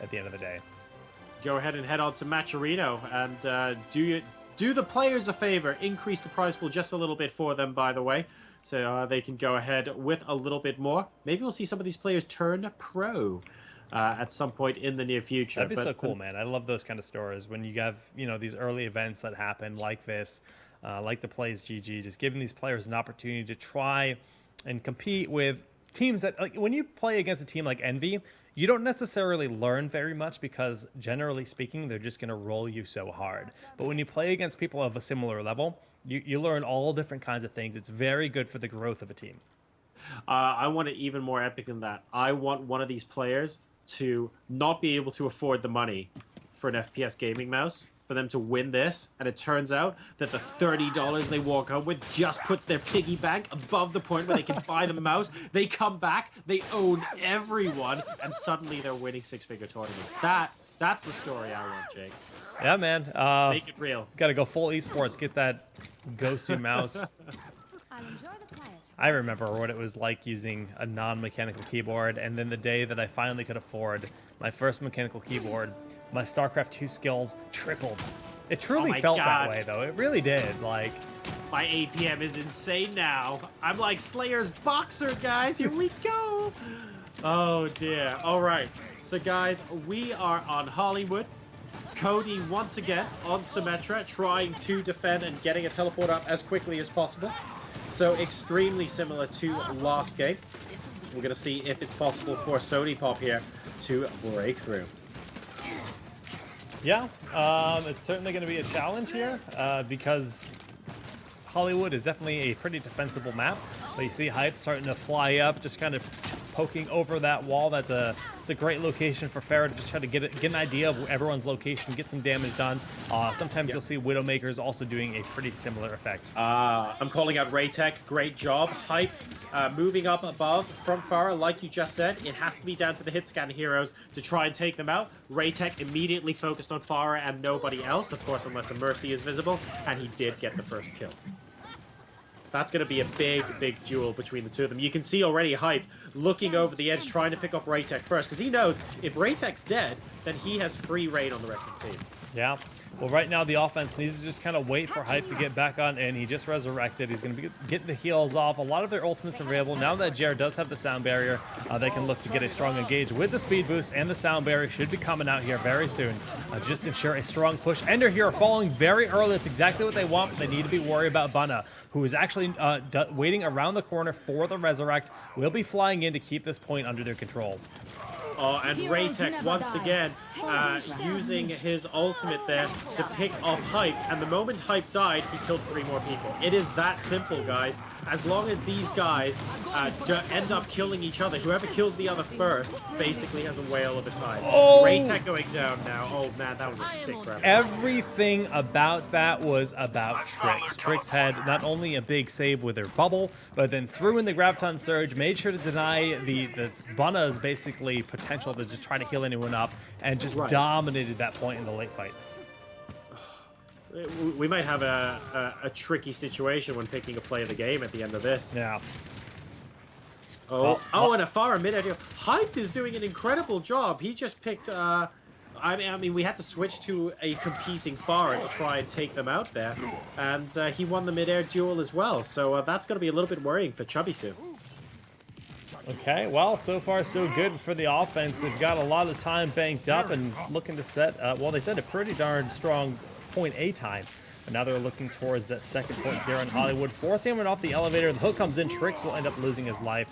at the end of the day. Go ahead and head on to Matcherino and do the players a favor. Increase the prize pool just a little bit for them, by the way. So they can go ahead with a little bit more. Maybe we'll see some of these players turn pro at some point in the near future. That'd be so cool, man. I love those kind of stories when you have, these early events that happen like this, like the Plays GG, just giving these players an opportunity to try and compete with teams that, like, when you play against a team like Envy, you don't necessarily learn very much because, generally speaking, they're just going to roll you so hard. But when you play against people of a similar level, you learn all different kinds of things. It's very good for the growth of a team. I want it even more epic than that. I want one of these players to not be able to afford the money for an FPS gaming mouse, for them to win this, and it turns out that the $30 they walk home with just puts their piggy bank above the point where they can buy the mouse. They come back, they own everyone, and suddenly they're winning six-figure tournaments. That's the story I want, Jake. Yeah, man. Make it real. Got to go full esports, get that Ghosty mouse. I remember what it was like using a non-mechanical keyboard, and then the day that I finally could afford my first mechanical keyboard, my StarCraft 2 skills tripled. It truly felt that way, though. It really did. Like, my APM is insane now. I'm like Slayer's boxer, guys. Here we go. Oh, dear. All right. So, guys, we are on Hollywood. Cody, once again, on Symmetra, trying to defend and getting a teleport up as quickly as possible. So, extremely similar to last game. We're going to see if it's possible for Sodipop here to break through. Yeah, it's certainly going to be a challenge here because Hollywood is definitely a pretty defensible map. But you see Hype starting to fly up, just kind of poking over that wall. It's a great location for Farah to just try to get an idea of everyone's location, get some damage done. Sometimes you'll see Widowmakers also doing a pretty similar effect. I'm calling out Raytech. Great job. Hyped. Moving up above from Farah, like you just said. It has to be down to the hit scan heroes to try and take them out. Raytech immediately focused on Farah and nobody else, of course, unless a Mercy is visible, and he did get the first kill. That's going to be a big, big duel between the two of them. You can see already Hype looking over the edge, trying to pick up Raytech first, because he knows if Raytech's dead, then he has free reign on the rest of the team. Yeah. Well, right now the offense needs to just kind of wait for Hype to get back on in. He just resurrected. He's going to be getting the heals off. A lot of their ultimates are available. Now that Jared does have the sound barrier, they can look to get a strong engage with the speed boost, and the sound barrier should be coming out here very soon. Just ensure a strong push. Ender here falling very early. That's exactly what they want, but they need to be worried about Bunna, who is actually waiting around the corner for the resurrect. Will be flying in to keep this point under their control. And Raytech once again using his ultimate there to pick off Hype, and the moment Hype died, he killed 3 more people. It is that simple, guys. As long as these guys end up killing each other, whoever kills the other first basically has a whale of a time. Oh! Raytech going down now. Oh man, that was a sick grab. Everything about that was about Trix. Trix had not only a big save with her bubble, but then threw in the Graviton Surge, made sure to deny the Bunna's basically potential to just try to heal anyone up, and just dominated that point in the late fight. We might have a tricky situation when picking a play of the game at the end of this. Yeah. And a Farah mid-air. Hyped is doing an incredible job. He just picked... I mean, we had to switch to a competing Farah to try and take them out there. And he won the mid-air duel as well. So that's going to be a little bit worrying for Chubbisu. Okay, well, so far so good for the offense. They've got a lot of time banked up and looking to set, well, they set a pretty darn strong point A time. And now they're looking towards that second point here on Hollywood, forcing him off the elevator. The hook comes in. Trix will end up losing his life.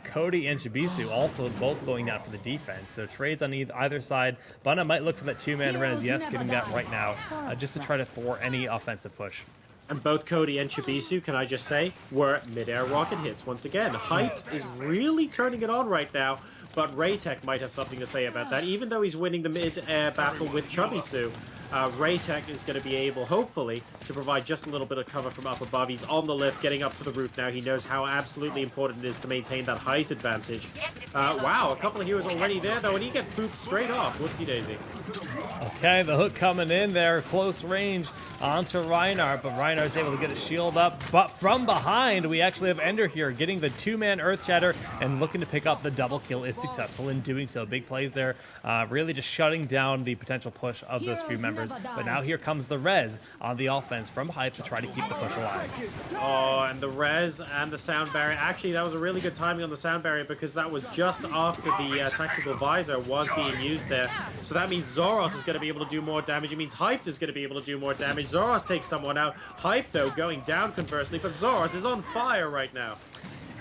Cody and Chibisu also both going down for the defense. So trades on either side. Bunna might look for that two-man Renz. Yes, giving that right now, just to try to thwart any offensive push. And both Cody and Chibisu, can I just say, were mid-air rocket hits once again. Hyped is really turning it on right now, but Raytech might have something to say about that. Even though he's winning the mid-air battle with Chibisu, Raytech is going to be able, hopefully, to provide just a little bit of cover from up above. He's on the lift, getting up to the roof now. He knows how absolutely important it is to maintain that height advantage. Wow, a couple of heroes already there, though, and he gets booped straight off. Whoopsie daisy. Okay, the hook coming in there, close range onto Reinhardt, but Reinhardt's able to get a shield up. But from behind, we actually have Ender here, getting the two-man Earth Shatter and looking to pick up the double kill. Is successful in doing so. Big plays there, really just shutting down the potential push of those few members. But now here comes the res on the offense from Hype to try to keep the push alive. Oh, and the res and the sound barrier. Actually, that was a really good timing on the sound barrier because that was just after the tactical visor was being used there. So that means Zoros is going to be able to do more damage. It means Hype is going to be able to do more damage. Zoros takes someone out. Hype, though, going down conversely, but Zoros is on fire right now.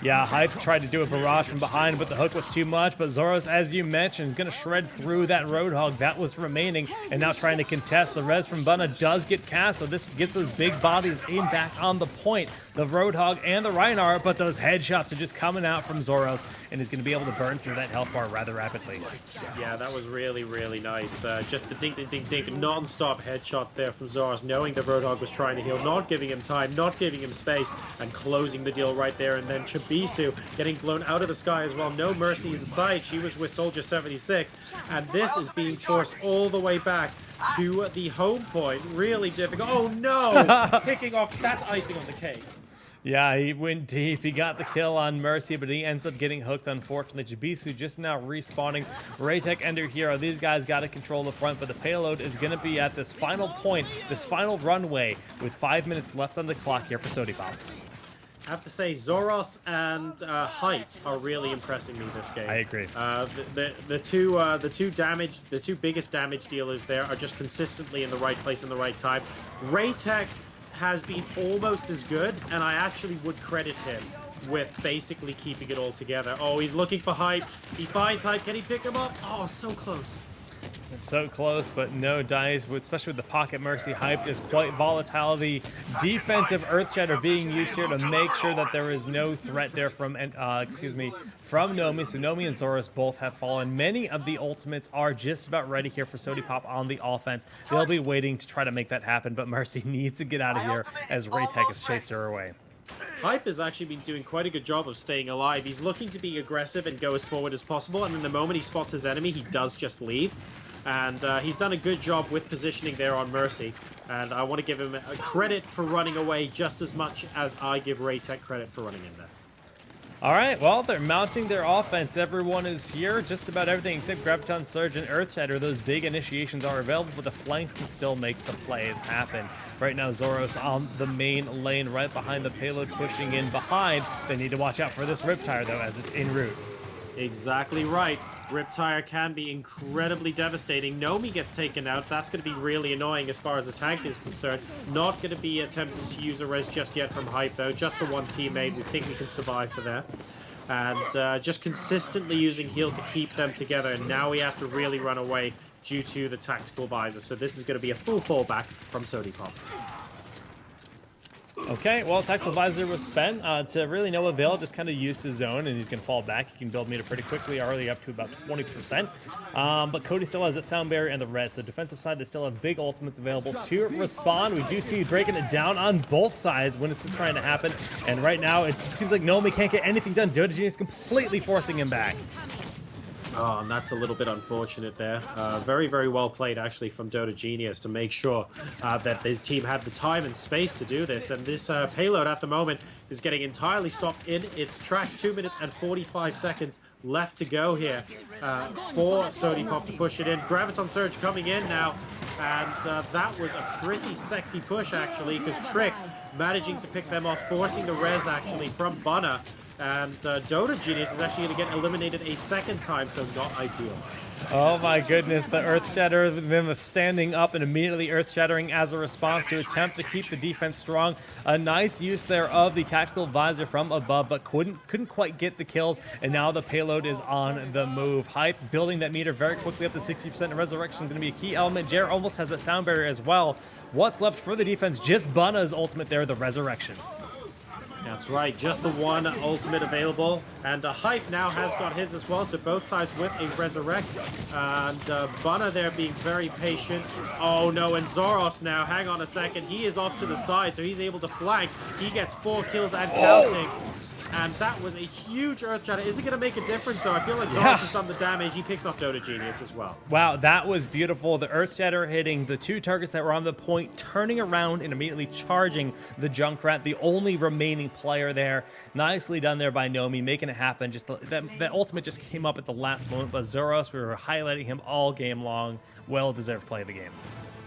Yeah, Hype tried to do a barrage from behind, but the hook was too much. But Zoros, as you mentioned, is going to shred through that Roadhog that was remaining and now trying to contest. The res from Bunna does get cast, so this gets those big bodies aimed back on the point. The Roadhog and the Reinhardt, but those headshots are just coming out from Zoros, and he's going to be able to burn through that health bar rather rapidly. Yeah, that was really, really nice. Just the ding, ding, ding, ding, non-stop headshots there from Zoros, knowing the Roadhog was trying to heal, not giving him time, not giving him space, and closing the deal right there. And then Chibisu getting blown out of the sky as well. No mercy in sight. She was with Soldier 76, and this is being forced all the way back to the home point. Really difficult. Oh no! Picking off. That's icing on the cake. Yeah, he went deep. He got the kill on Mercy, but he ends up getting hooked, unfortunately. Chibisu just now respawning. Raytech, Ender Hero. These guys got to control the front, but the payload is going to be at this final point, this final runway, with 5 minutes left on the clock here for Sodipop. I have to say, Zoros and Hype are really impressing me this game. I agree. The two biggest damage dealers there are just consistently in the right place in the right time. Raytech has been almost as good, and I actually would credit him with basically keeping it all together. Oh, he's looking for Hype. He finds Hype. Can he pick him up? Oh, so close. It's so close, but no dice, especially with the Pocket Mercy. Hype is quite volatile. The defensive Earth Shatter being used here to make sure that there is no threat there from, from Nomi. So Nomi and Zoros both have fallen. Many of the ultimates are just about ready here for Sodipop on the offense. They'll be waiting to try to make that happen, but Mercy needs to get out of here as Raytech has chased her away. Hype has actually been doing quite a good job of staying alive. He's looking to be aggressive and go as forward as possible, and then the moment he spots his enemy, he does just leave. And he's done a good job with positioning there on Mercy. And I want to give him credit for running away just as much as I give Raytech credit for running in there. All right, well, they're mounting their offense. Everyone is here. Just about everything except Graviton Surge and Earth Shatter. Those big initiations are available, but the flanks can still make the plays happen. Right now, Zoros on the main lane, right behind the payload, pushing in behind. They need to watch out for this Riptire, though, as it's en route. Exactly right. Riptire can be incredibly devastating. Nomi gets taken out. That's going to be really annoying as far as the tank is concerned. Not going to be attempted to use a res just yet from Hype, though. Just the one teammate. We think we can survive for that. And just consistently using heal to keep them together. And now we have to really run away due to the tactical visor. So this is going to be a full fallback from Sodipop. Okay, well, Tactical Visor was spent to really no avail, just kind of used his zone, and he's going to fall back. He can build meter pretty quickly, already up to about 20%. But Cody still has that sound barrier and the res, so defensive side, they still have big ultimates available to respond. We do see breaking it down on both sides when it's just trying to happen, and right now, it just seems like Nomi can't get anything done. Dota Genius completely forcing him back. Oh, and that's a little bit unfortunate there. Very, very well played, actually, from Dota Genius to make sure that his team had the time and space to do this. And this payload at the moment is getting entirely stopped in its tracks. 2 minutes and 45 seconds left to go here for Sodipop to push it in. Graviton Surge coming in now. And that was a pretty sexy push, actually, because Trix managing to pick them off, forcing the res, actually, from Bunna. And Dota Genius is actually going to get eliminated a second time, so not ideal. Oh my goodness, the Earth Shatter, them standing up and immediately Earth Shattering as a response to attempt to keep the defense strong. A nice use there of the Tactical Visor from above, but couldn't quite get the kills, and now the payload is on the move. Hype building that meter very quickly up to 60%, and Resurrection is going to be a key element. Jer almost has that sound barrier as well. What's left for the defense? Just Bunna's ultimate there, the Resurrection. That's right, just the one ultimate available. And Hype now has got his as well, so both sides with a Resurrect. And Bunna there being very patient. Oh no, and Zoros now, hang on a second. He is off to the side, so he's able to flank. He gets 4 kills and counting. And that was a huge Earth Shatter. Is it going to make a difference, though? I feel like Zoros has done the damage. He picks off Dota Genius as well. Wow, that was beautiful. The Earth Shatter hitting the 2 targets that were on the point, turning around and immediately charging the Junkrat, the only remaining player there. Nicely done there by Nomi, making it happen. Just that ultimate just came up at the last moment, but Zoros, we were highlighting him all game long. Well-deserved play of the game.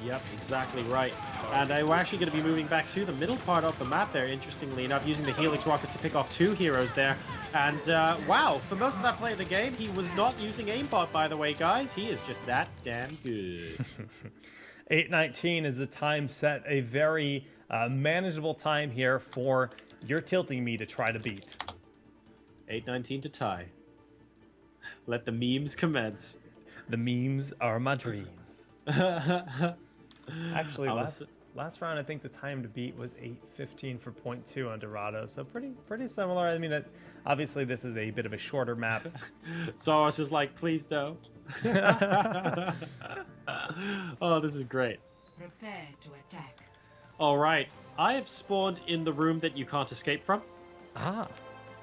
Yep, exactly right. And we're actually going to be moving back to the middle part of the map there, interestingly enough, using the Helix Rockets to pick off 2 heroes there. And wow, for most of that play of the game, he was not using aimbot, by the way, guys. He is just that damn good. 8:19 is the time set, a very manageable time here for You're Tilting Me to try to beat. 8:19 to tie. Let the memes commence. The memes are my dreams. Actually, last round, I think the time to beat was 8:15 for point 2 on Dorado, so pretty similar. I mean, that obviously this is a bit of a shorter map. Zoros is like, please don't. Oh, this is great. Prepare to attack. All right, I have spawned in the room that you can't escape from. Ah.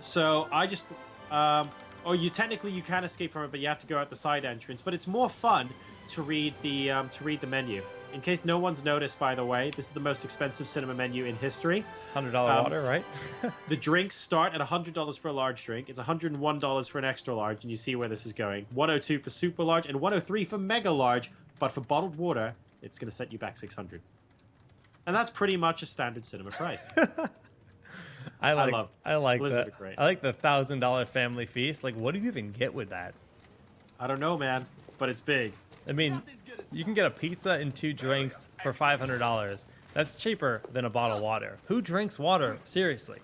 So I just, or you can escape from it, but you have to go out the side entrance. But it's more fun to read the menu. In case no one's noticed, by the way, this is the most expensive cinema menu in history. $100 water, right? The drinks start at $100 for a large drink. It's $101 for an extra large, and you see where this is going. $102 for super large and $103 for mega large. But for bottled water, it's going to set you back $600. And that's pretty much a standard cinema price. I like Blizzard that. are great. I like the $1,000 family feast. Like, what do you even get with that? I don't know, man, but it's big. I mean, you can get a pizza and 2 drinks for $500. That's cheaper than a bottle of water. Who drinks water? Seriously.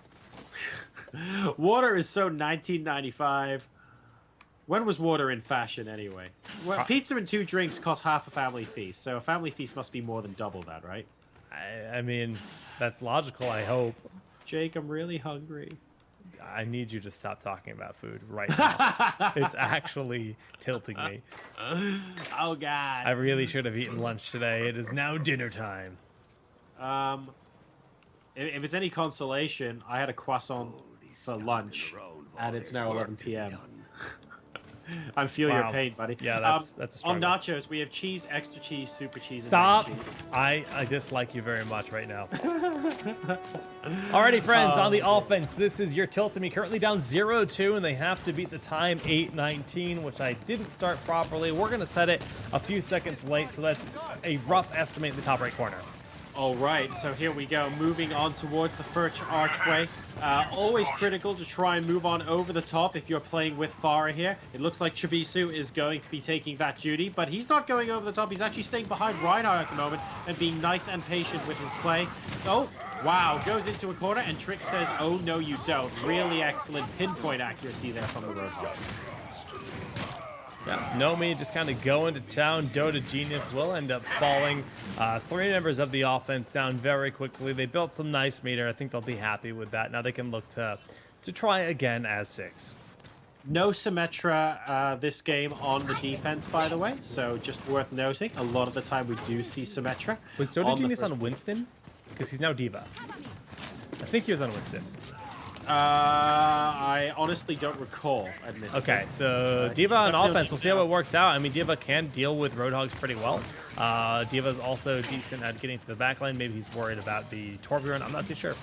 Water is so 1995. When was water in fashion anyway? Well, pizza and 2 drinks cost half a family feast, so a family feast must be more than double that, right? I mean, that's logical, I hope. Jake, I'm really hungry. I need you to stop talking about food right now. It's actually tilting me. Oh, God. I really should have eaten lunch today. It is now dinner time. If it's any consolation, I had a croissant for lunch, and it's now 11 p.m. I feel your pain, buddy. Yeah, that's a struggle. On nachos, we have cheese, extra cheese, super cheese, Stop! And cheese. I dislike you very much right now. Alrighty, friends, on the offense, this is You're Tilting Me, currently down 0-2, and they have to beat the time 8:19, which I didn't start properly. We're going to set it a few seconds late, so that's a rough estimate in the top right corner. All right, so here we go, moving on towards the first archway. Always critical to try and move on over the top if you're playing with Farah here. It looks like Chibisu is going to be taking that duty, but he's not going over the top. He's actually staying behind Reinhardt at the moment and being nice and patient with his play. Oh, wow, goes into a corner, and Trick says, oh, no, you don't. Really excellent pinpoint accuracy there from the Roadhog. Yeah, Nomi just kind of going to town. Dota Genius will end up falling. 3 members of the offense down very quickly. They built some nice meter. I think they'll be happy with that. Now they can look to try again as 6. No Symmetra this game on the defense, by the way, so just worth noting. A lot of the time we do see Symmetra. Was Dota Genius on Winston? Because he's now Diva. I think he was on Winston. I honestly don't recall. Okay, so Diva on offense. We'll see how it works out. I mean, Diva can deal with Roadhogs pretty well. Diva's also decent at getting to the backline. Maybe he's worried about the Torbjorn. I'm not too sure.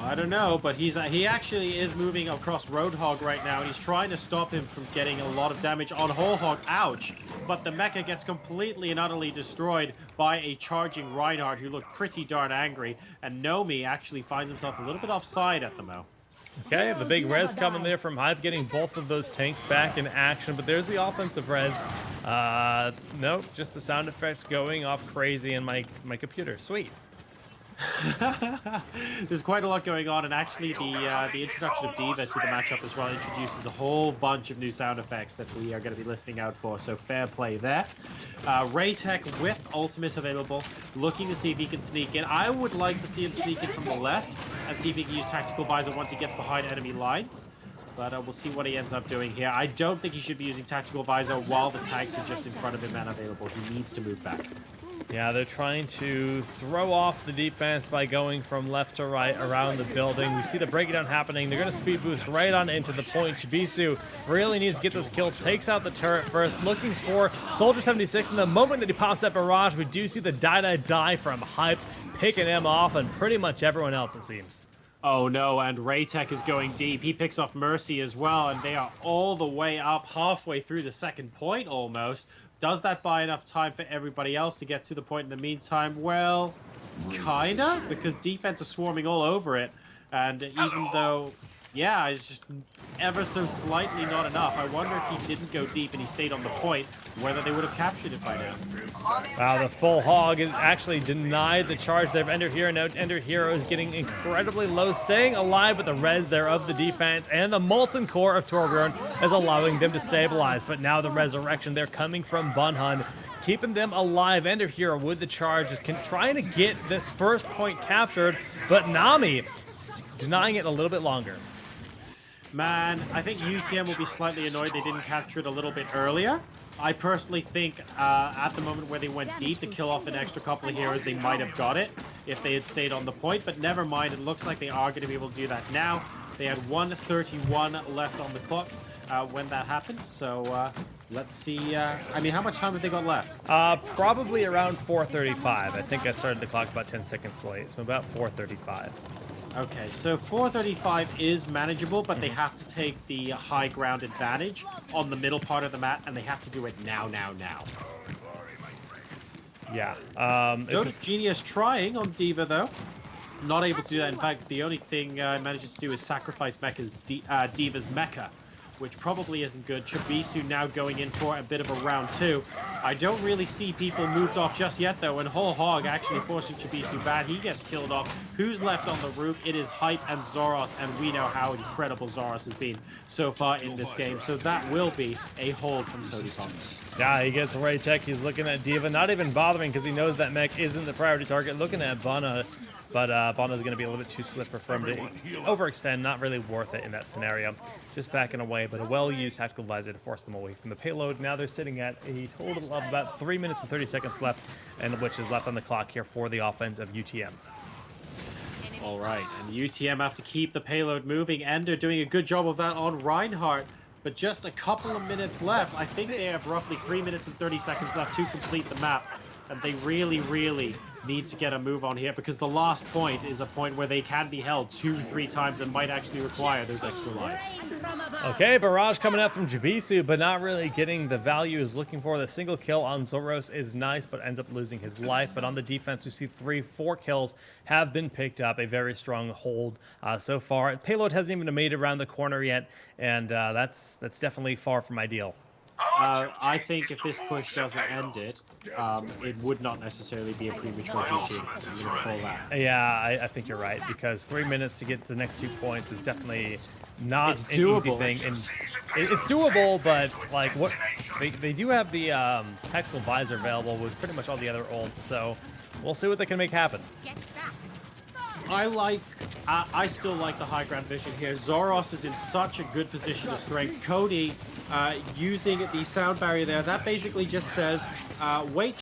I don't know, but he actually is moving across Roadhog right now, and he's trying to stop him from getting a lot of damage on Wholehog. Ouch! But the mecha gets completely and utterly destroyed by a charging Reinhardt, who looked pretty darn angry, and Nomi actually finds himself a little bit offside at the mo. Okay, the big res coming there from Hype, getting both of those tanks back in action, but there's the offensive res. Nope, just the sound effects going off crazy in my computer. Sweet. There's quite a lot going on, and actually the introduction of Diva to the matchup as well introduces a whole bunch of new sound effects that we are going to be listening out for, so fair play there. Raytech with ultimate available, looking to see if he can sneak in. I would like to see him sneak in from the left, and see if he can use Tactical Visor once he gets behind enemy lines. But we'll see what he ends up doing here. I don't think he should be using Tactical Visor while the tags are just in front of him and available. He needs to move back. Yeah, they're trying to throw off the defense by going from left to right around the building. We see the breakdown happening. They're going to speed boost right on into the point. Chibisu really needs to get those kills. Takes out the turret first, looking for Soldier 76. And the moment that he pops that barrage, we do see the die from Hype picking him off and pretty much everyone else, it seems. Oh no, and Raytech is going deep. He picks off Mercy as well, and they are all the way up halfway through the second point almost. Does that buy enough time for everybody else to get to the point in the meantime? Well, kinda, because defense is swarming all over it. And even though, yeah, it's just ever so slightly not enough. I wonder if he didn't go deep and he stayed on the point, whether they would have captured it by now. Wow, the full hog is actually denied the charge there of Ender Hero. Now Ender Hero is getting incredibly low, staying alive with the res there of the defense, and the Molten Core of Torbjorn is allowing them to stabilize. But now the resurrection, they're coming from Bunhun, keeping them alive. Ender Hero with the charge is trying to get this first point captured, but Nami denying it a little bit longer. Man, I think UTM will be slightly annoyed they didn't capture it a little bit earlier. I personally think at the moment where they went deep to kill off an extra couple of heroes, they might have got it if they had stayed on the point, but never mind. It looks like they are going to be able to do that now. They had 1:31 left on the clock when that happened, so let's see. I mean, how much time have they got left? Probably around 4:35. I think I started the clock about 10 seconds late, so about 4:35. Okay, so 4:35 is manageable, but they have to take the high ground advantage on the middle part of the map, and they have to do it now. Yeah. Don't Genius trying on D.Va, though. Not able to do that. In fact, the only thing manages to do is sacrifice D.Va's Mecha, which probably isn't good. Chibisu now going in for a bit of a round 2. I don't really see people moved off just yet, though, and Whole Hog actually forcing Chibisu back. He gets killed off. Who's left on the roof? It is Hype and Zoros, and we know how incredible Zoros has been so far in this game, so that will be a hold from Sodipop. Yeah, he gets Raytech. He's looking at D.Va, not even bothering because he knows that mech isn't the priority target. Looking at Bana, but Bana's going to be a little bit too slippery for him to overextend. Not really worth it in that scenario. Just backing away, but a well-used tactical visor to force them away from the payload. Now they're sitting at a total of about 3 minutes and 30 seconds left, and which is left on the clock here for the offense of UTM. All right, and UTM have to keep the payload moving, and they're doing a good job of that on Reinhardt. But just a couple of minutes left. I think they have roughly 3 minutes and 30 seconds left to complete the map. And they really, really need to get a move on here, because the last point is a point where they can be held 2-3 times and might actually require those extra lives. Okay, barrage coming out from Chibisu, but not really getting the value he's looking for. The single kill on Zoros is nice, but ends up losing his life. But on the defense, we see 3-4 kills have been picked up. A very strong hold so far. Payload hasn't even made it around the corner yet, and that's definitely far from ideal. I think if this push doesn't end it, it would not necessarily be a premature GG. I'm gonna call that. Yeah, I think you're right, because 3 minutes to get to the next 2 points is definitely not It's an doable. easy thing. And it's doable, but like what they do have the tactical visor available with pretty much all the other ults, so we'll see what they can make happen. I still like the high ground vision here. Zoros is in such a good position of strength. Cody using the sound barrier there, that basically just says, wait